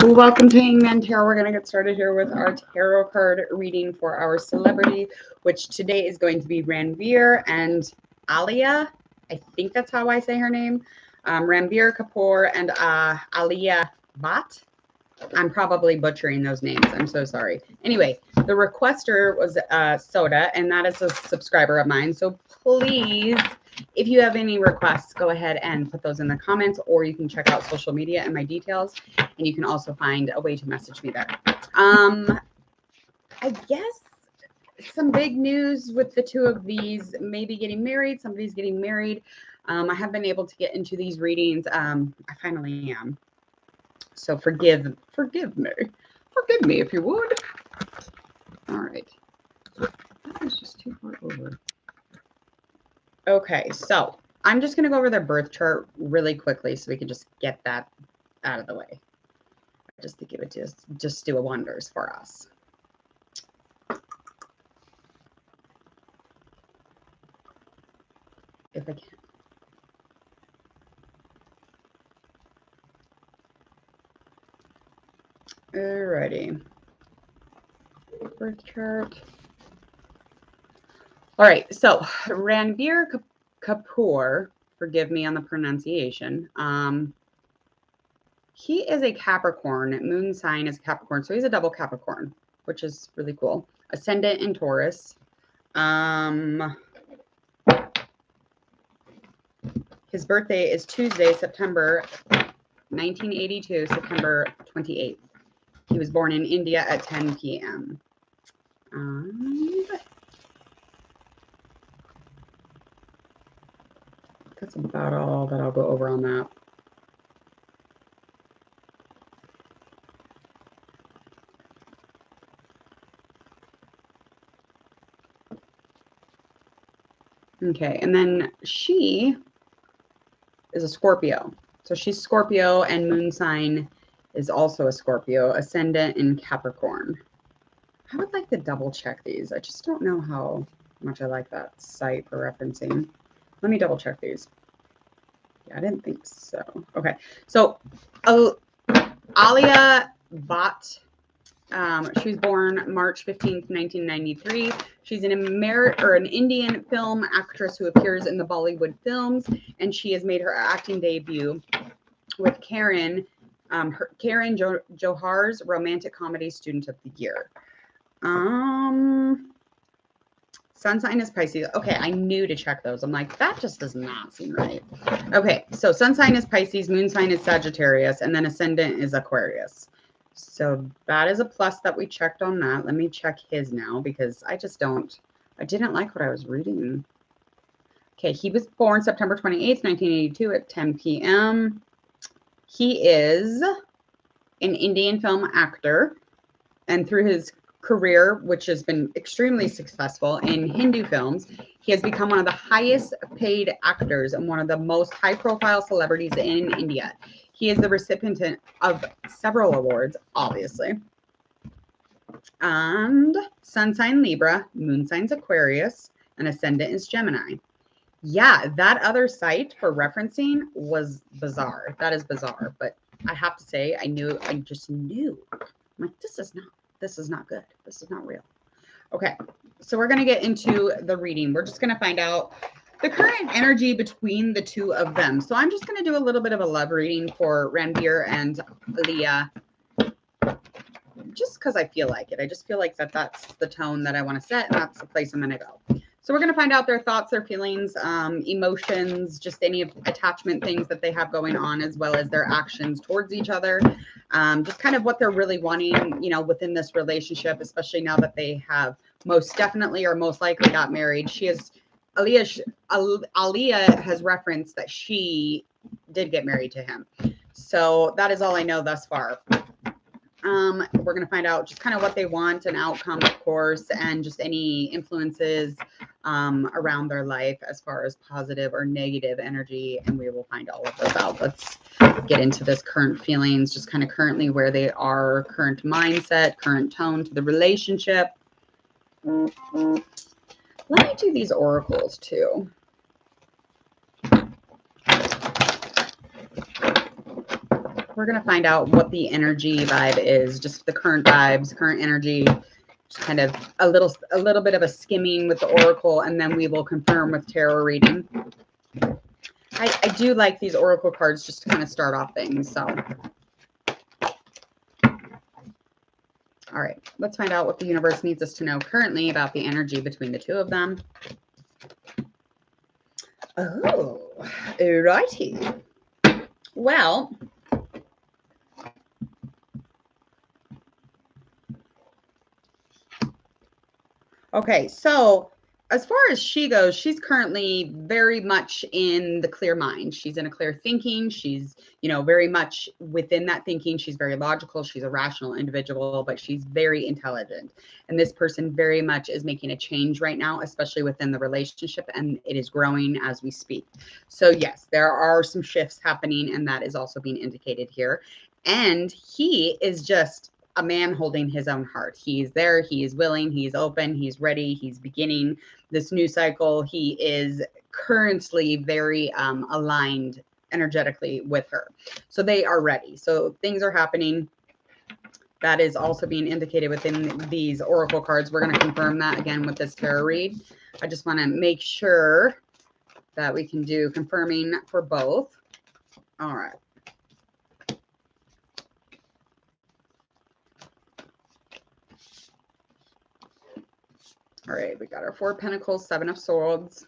Welcome to Hangman Tarot. We're going to get started here with our tarot card reading for our celebrity, which today is going to be RANBIR and ALIA. I think that's how I say her name. RANBIR Kapoor and ALIA Bhatt. I'm probably butchering those names. I'm so sorry. Anyway, the requester was Soda, and that is a subscriber of mine. So please, if you have any requests, go ahead and put those in the comments, or you can check out social media and my details, and you can also find a way to message me there. I guess some big news with the two of these, maybe getting married. Somebody's getting married. I have been able to get into these readings. I finally am. So forgive me if you would. All right. That was just too far over. Okay, so I'm just going to go over their birth chart really quickly so we can just get that out of the way. I just think it would just do wonders for us. If I can. Alrighty. Birth chart. All right, so RANBIR Kapoor, forgive me on the pronunciation. He is a Capricorn. Moon sign is Capricorn, so he's a double Capricorn, which is really cool. Ascendant in Taurus. His birthday is Tuesday, September 1982, September 28th. He was born in India at 10 p.m. That's about all that I'll go over on that. Okay, and then she is a Scorpio. So she's Scorpio, and moon sign is also a Scorpio, ascendant in Capricorn. I would like to double check these. I just don't know how much I like that site for referencing. Let me double check these. Yeah, I didn't think so. Okay, so ALIA Bhatt. She was born March 15th, 1993. She's an Indian film actress who appears in the Bollywood films, and she has made her acting debut with Karan Johar's romantic comedy Student of the Year. Sun sign is Pisces. Okay, I knew to check those. I'm like, that just does not seem right. Okay, so sun sign is Pisces, moon sign is Sagittarius, and then ascendant is Aquarius. So that is a plus that we checked on that. Let me check his now because I didn't like what I was reading. Okay, he was born September 28th, 1982 at 10 p.m. He is an Indian film actor, and through his career, which has been extremely successful in Hindu films, he has become one of the highest paid actors and one of the most high-profile celebrities in India. He is the recipient of several awards, obviously. And sun sign Libra, moon signs Aquarius, and ascendant is Gemini. Yeah, that other site for referencing was bizarre. That is bizarre, but I have to say, I just knew. I'm like, this is not good. This is not real. Okay, so we're going to get into the reading. We're just going to find out the current energy between the two of them. So I'm just going to do a little bit of a love reading for RANBIR and ALIA, just because I feel like it. I just feel like that's the tone that I want to set, and that's the place I'm going to go. So we're going to find out their thoughts, their feelings, emotions, just any attachment things that they have going on, as well as their actions towards each other. Just kind of what they're really wanting, within this relationship, especially now that they have most definitely or most likely got married. ALIA has referenced that she did get married to him. So that is all I know thus far. We're going to find out just kind of what they want, an outcome, of course, and just any influences around their life as far as positive or negative energy. And we will find all of those out. Let's get into this current feelings, just kind of currently where they are, current mindset, current tone to the relationship. Let me do these oracles too. We're going to find out what the energy vibe is, just the current vibes, current energy, just kind of a little bit of a skimming with the oracle, and then we will confirm with tarot reading. I do like these oracle cards just to kind of start off things. So, all right, let's find out what the universe needs us to know currently about the energy between the two of them. Oh, righty. Well, okay, so as far as she goes, she's currently very much in the clear mind. She's in a clear thinking. She's, you know, very much within that thinking. She's very logical. She's a rational individual, but she's very intelligent. And this person very much is making a change right now, especially within the relationship, and it is growing as we speak. So yes, there are some shifts happening, and that is also being indicated here. And he is just a man holding his own heart. He's there, he is willing, he's open, he's ready, he's beginning this new cycle. He is currently very aligned energetically with her. So they are ready. So things are happening. That is also being indicated within these oracle cards. We're going to confirm that again with this tarot read. I just want to make sure that we can do confirming for both. All right. All right, we got our 4 of Pentacles, 7 of Swords.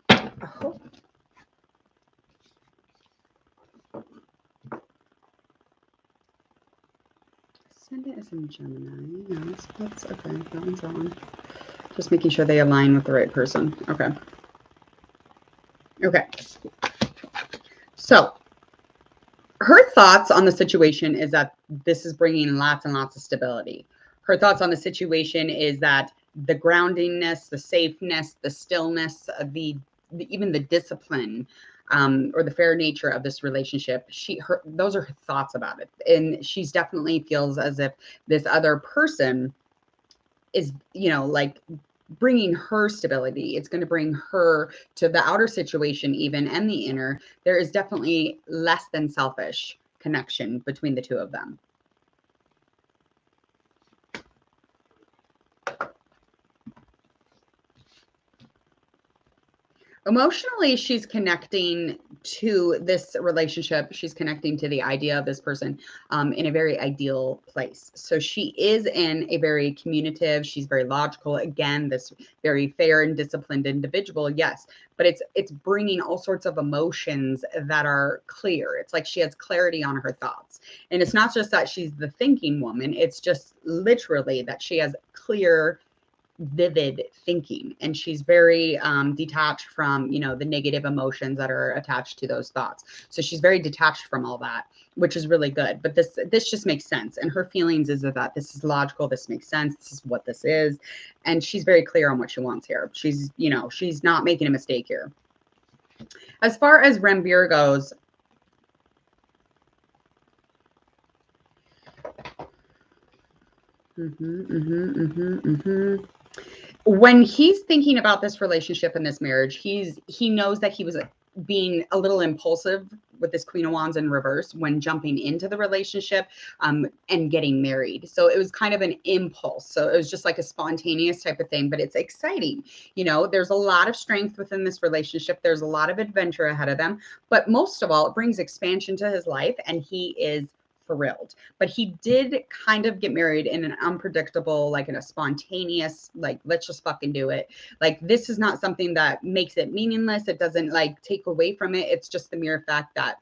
Oh. Ascendant is in Gemini. Yes, that's okay. That one's on. Just making sure they align with the right person. Okay. Okay. So her thoughts on the situation is that this is bringing lots and lots of stability. Her thoughts on the situation is that the groundingness, the safeness, the stillness, even the discipline, or the fair nature of this relationship, those are her thoughts about it. And she's definitely feels as if this other person is, you know, like bringing her stability. It's going to bring her to the outer situation even, and the inner. There is definitely less than selfish connection between the two of them. Emotionally, she's connecting to this relationship. She's connecting to the idea of this person in a very ideal place. So she is in a very communicative, she's very logical. Again, this very fair and disciplined individual, yes. But it's bringing all sorts of emotions that are clear. It's like she has clarity on her thoughts. And it's not just that she's the thinking woman. It's just literally that she has clear, vivid thinking, and she's very detached from, you know, the negative emotions that are attached to those thoughts. So she's very detached from all that, which is really good. But this just makes sense, and her feelings is that this is logical, this makes sense, this is what this is, and she's very clear on what she wants here. She's, you know, she's not making a mistake here. As far as RANBIR goes, when he's thinking about this relationship and this marriage, he knows that he was being a little impulsive with this Queen of Wands in reverse when jumping into the relationship and getting married. So it was kind of an impulse. So it was just like a spontaneous type of thing, but it's exciting. You know, there's a lot of strength within this relationship. There's a lot of adventure ahead of them, but most of all, it brings expansion to his life, and he is thrilled. But he did kind of get married in an unpredictable, like in a spontaneous, like, let's just fucking do it. Like, this is not something that makes it meaningless. It doesn't like take away from it. It's just the mere fact that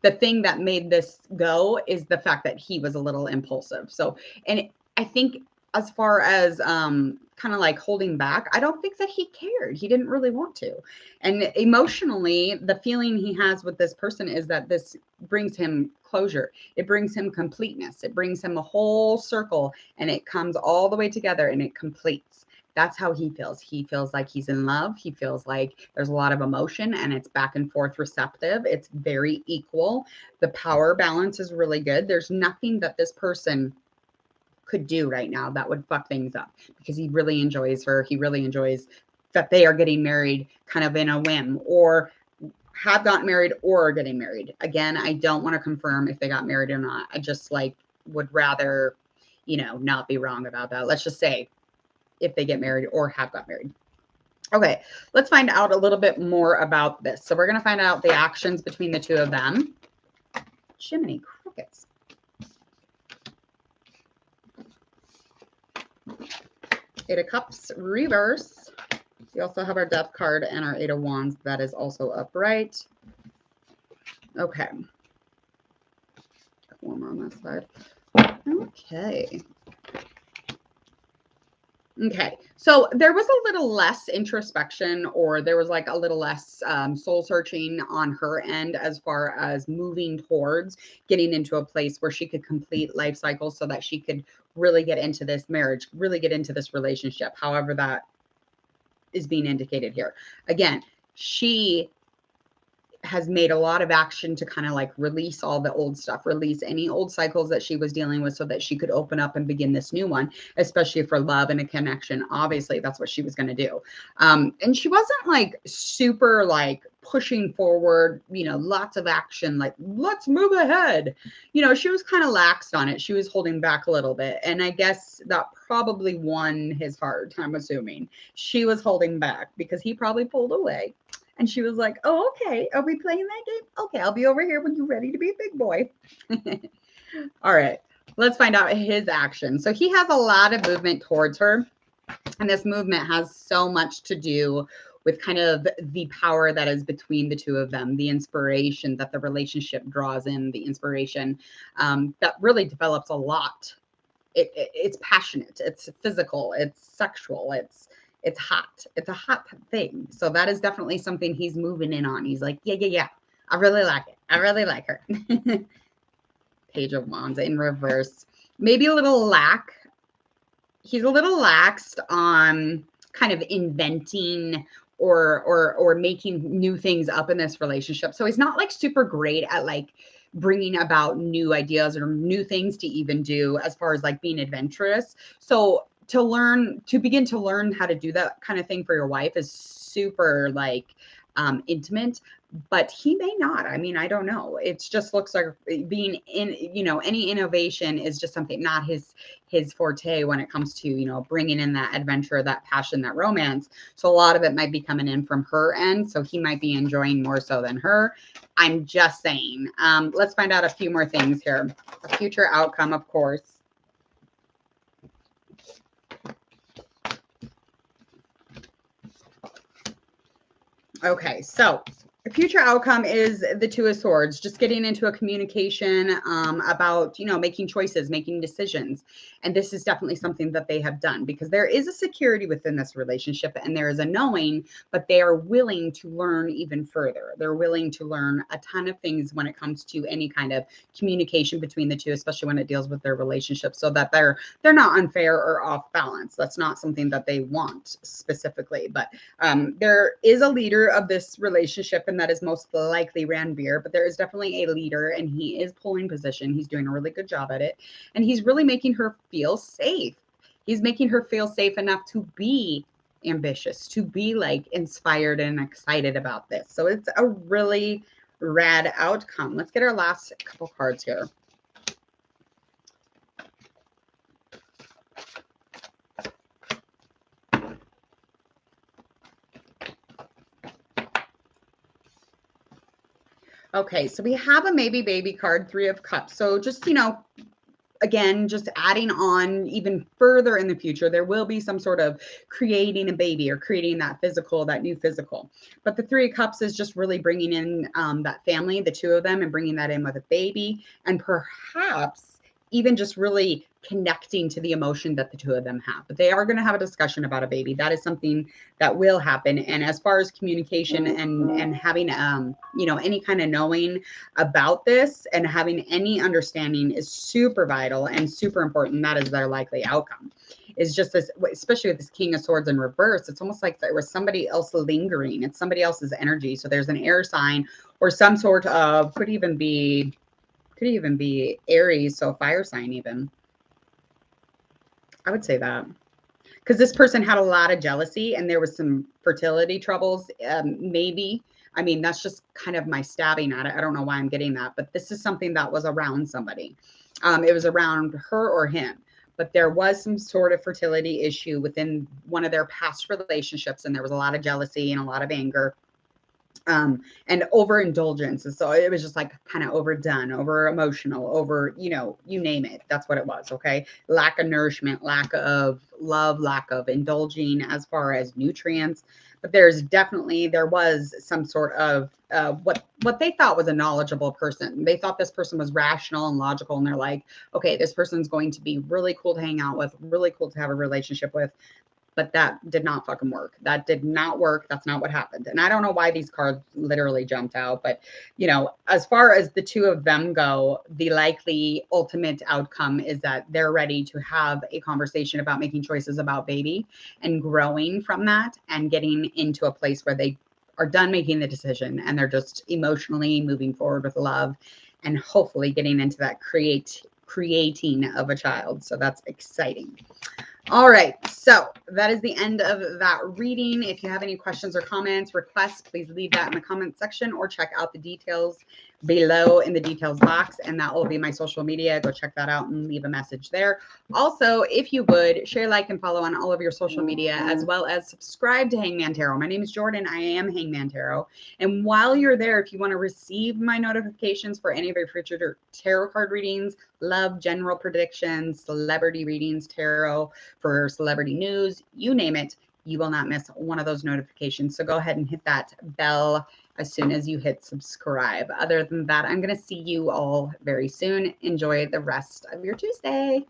the thing that made this go is the fact that he was a little impulsive. So, and I think as far as kind of like holding back, I don't think that he cared. He didn't really want to. And emotionally, the feeling he has with this person is that this brings him closure. It brings him completeness. It brings him a whole circle, and it comes all the way together and it completes. That's how he feels. He feels like he's in love. He feels like there's a lot of emotion, and it's back and forth receptive. It's very equal. The power balance is really good. There's nothing that this person could do right now that would fuck things up, because he really enjoys her. He really enjoys that they are getting married kind of in a whim, or have gotten married or are getting married. Again, I don't want to confirm if they got married or not. I just like would rather, you know, not be wrong about that. Let's just say if they get married or have got married. Okay, let's find out a little bit more about this. So we're going to find out the actions between the two of them. Jiminy crickets. Eight of Cups reverse. We also have our Death card and our Eight of Wands. That is also upright. Okay. One more on this side. Okay. Okay, so there was a little less introspection, or there was like a little less soul searching on her end as far as moving towards getting into a place where she could complete life cycles so that she could really get into this marriage, really get into this relationship, however that is being indicated here. Again, she has made a lot of action to kind of like release all the old stuff, release any old cycles that she was dealing with so that she could open up and begin this new one, especially for love and a connection. Obviously, that's what she was going to do. And she wasn't like super like pushing forward, you know, lots of action, like let's move ahead. You know, she was kind of laxed on it. She was holding back a little bit. And I guess that probably won his heart, I'm assuming. She was holding back because he probably pulled away. And she was like, oh, okay. Are we playing that game? Okay, I'll be over here when you're ready to be a big boy. All right, let's find out his action. So he has a lot of movement towards her. And this movement has so much to do with kind of the power that is between the two of them, the inspiration that the relationship draws in, the inspiration that really develops a lot. It's passionate, it's physical, it's sexual, it's hot. It's a hot thing. So that is definitely something he's moving in on. He's like, yeah. I really like it. I really like her. Page of Wands in reverse. Maybe a little lack. He's a little laxed on kind of inventing or making new things up in this relationship. So he's not like super great at like bringing about new ideas or new things to even do as far as like being adventurous. So to begin to learn how to do that kind of thing for your wife is super like intimate, but he may not. I mean, I don't know. It just looks like being in, you know, any innovation is just something not his forte when it comes to, you know, bringing in that adventure, that passion, that romance. So a lot of it might be coming in from her end. So he might be enjoying more so than her. I'm just saying. Let's find out a few more things here. A future outcome, of course. Okay, so the future outcome is the Two of Swords, just getting into a communication about, you know, making choices, making decisions. And this is definitely something that they have done, because there is a security within this relationship and there is a knowing, but they are willing to learn even further. They're willing to learn a ton of things when it comes to any kind of communication between the two, especially when it deals with their relationship, so that they're not unfair or off balance. That's not something that they want specifically, but there is a leader of this relationship, and that is most likely RANBIR, but there is definitely a leader, and he is pulling position. He's doing a really good job at it, and he's really making her feel safe. He's making her feel safe enough to be ambitious, to be like inspired and excited about this. So it's a really rad outcome. Let's get our last couple cards here. Okay, so we have a maybe baby card, Three of Cups. So just, you know, again, just adding on even further in the future, there will be some sort of creating a baby or creating that physical, that new physical. But the Three of Cups is just really bringing in that family, the two of them, and bringing that in with a baby, and perhaps even just really connecting to the emotion that the two of them have. But they are going to have a discussion about a baby. That is something that will happen. And as far as communication and having you know, any kind of knowing about this and having any understanding is super vital and super important. That is their likely outcome. Is just this, especially with this King of Swords in reverse. It's almost like there was somebody else lingering. It's somebody else's energy. So there's an air sign or some sort of, could even be Aries, so fire sign even. I would say that. Because this person had a lot of jealousy and there was some fertility troubles. Maybe. I mean, that's just kind of my stabbing at it. I don't know why I'm getting that, but this is something that was around somebody. It was around her or him, but there was some sort of fertility issue within one of their past relationships, and there was a lot of jealousy and a lot of anger, and overindulgence. And so it was just like kind of overdone, over emotional, over, you name it. That's what it was. Okay. Lack of nourishment, lack of love, lack of indulging as far as nutrients. But there was some sort of what they thought was a knowledgeable person. They thought this person was rational and logical, and they're like, okay, this person's going to be really cool to hang out with, really cool to have a relationship with. But that did not fucking work. That did not work. That's not what happened. And I don't know why these cards literally jumped out, but as far as the two of them go, the likely ultimate outcome is that they're ready to have a conversation about making choices about baby and growing from that and getting into a place where they are done making the decision and they're just emotionally moving forward with love and hopefully getting into that creating of a child. So that's exciting. All right, so that is the end of that reading. If you have any questions or comments, requests, please leave that in the comment section or check out the details below in the details box, and that will be my social media. Go check that out and leave a message there. Also, if you would, share, like, and follow on all of your social media, as well as subscribe to Hangman Tarot. My name is Jordan. I am Hangman Tarot. And while you're there, if you want to receive my notifications for any of your future tarot card readings, love, general predictions, celebrity readings, tarot, for celebrity news, you name it, you will not miss one of those notifications. So go ahead and hit that bell as soon as you hit subscribe. Other than that, I'm going to see you all very soon. Enjoy the rest of your Tuesday.